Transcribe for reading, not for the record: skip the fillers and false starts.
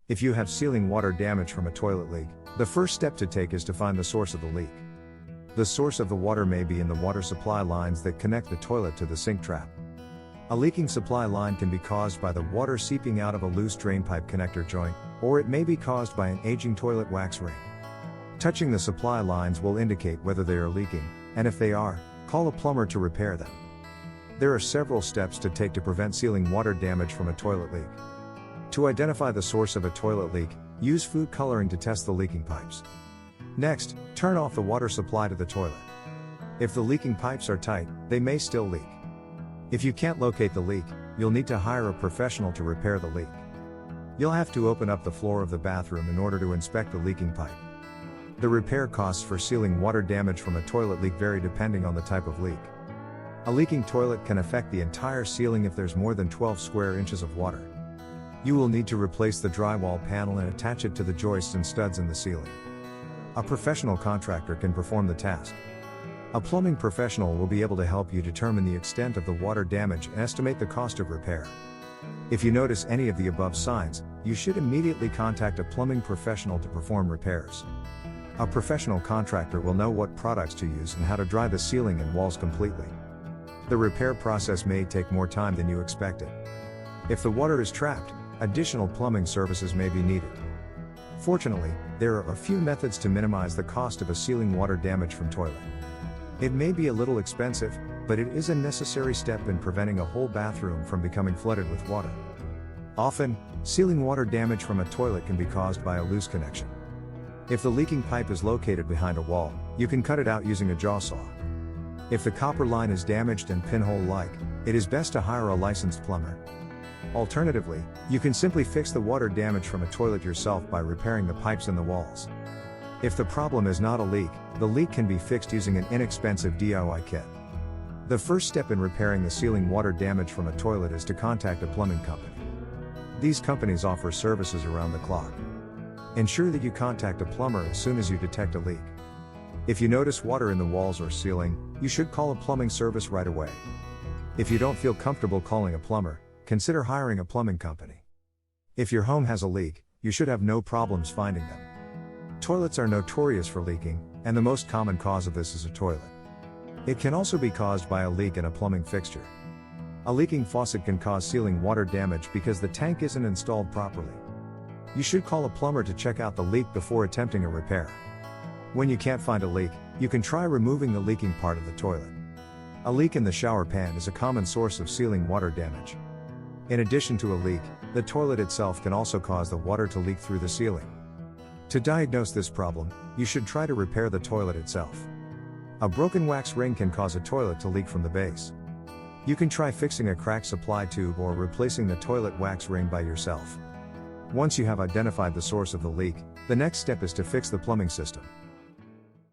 If you have ceiling water damage from a toilet leak, the first step to take is to find the source of the leak. The source of the water may be in the water supply lines that connect the toilet to the sink trap. A leaking supply line can be caused by the water seeping out of a loose drain pipe connector joint, or it may be caused by an aging toilet wax ring. Touching the supply lines will indicate whether they are leaking, and if they are, call a plumber to repair them. There are several steps to take to prevent ceiling water damage from a toilet leak. To identify the source of a toilet leak, use food coloring to test the leaking pipes. Next, turn off the water supply to the toilet. If the leaking pipes are tight, they may still leak. If you can't locate the leak, you'll need to hire a professional to repair the leak. You'll have to open up the floor of the bathroom in order to inspect the leaking pipe. The repair costs for ceiling water damage from a toilet leak vary depending on the type of leak. A leaking toilet can affect the entire ceiling if there's more than 12 square inches of water. You will need to replace the drywall panel and attach it to the joists and studs in the ceiling. A professional contractor can perform the task. A plumbing professional will be able to help you determine the extent of the water damage and estimate the cost of repair. If you notice any of the above signs, you should immediately contact a plumbing professional to perform repairs. A professional contractor will know what products to use and how to dry the ceiling and walls completely. The repair process may take more time than you expected. If the water is trapped, additional plumbing services may be needed. Fortunately, there are a few methods to minimize the cost of a ceiling water damage from toilet. It may be a little expensive, but it is a necessary step in preventing a whole bathroom from becoming flooded with water. Often, ceiling water damage from a toilet can be caused by a loose connection. If the leaking pipe is located behind a wall, you can cut it out using a jaw saw. If the copper line is damaged and pinhole-like, it is best to hire a licensed plumber. Alternatively, you can simply fix the water damage from a toilet yourself by repairing the pipes in the walls. If the problem is not a leak, the leak can be fixed using an inexpensive DIY kit. The first step in repairing the ceiling water damage from a toilet is to contact a plumbing company. These companies offer services around the clock. Ensure that you contact a plumber as soon as you detect a leak. If you notice water in the walls or ceiling, you should call a plumbing service right away. If you don't feel comfortable calling a plumber, consider hiring a plumbing company. If your home has a leak, you should have no problems finding them. Toilets are notorious for leaking, and the most common cause of this is a toilet. It can also be caused by a leak in a plumbing fixture. A leaking faucet can cause ceiling water damage because the tank isn't installed properly. You should call a plumber to check out the leak before attempting a repair. When you can't find a leak, you can try removing the leaking part of the toilet. A leak in the shower pan is a common source of ceiling water damage. In addition to a leak, the toilet itself can also cause the water to leak through the ceiling. To diagnose this problem, you should try to repair the toilet itself. A broken wax ring can cause a toilet to leak from the base. You can try fixing a cracked supply tube or replacing the toilet wax ring by yourself. Once you have identified the source of the leak, the next step is to fix the plumbing system.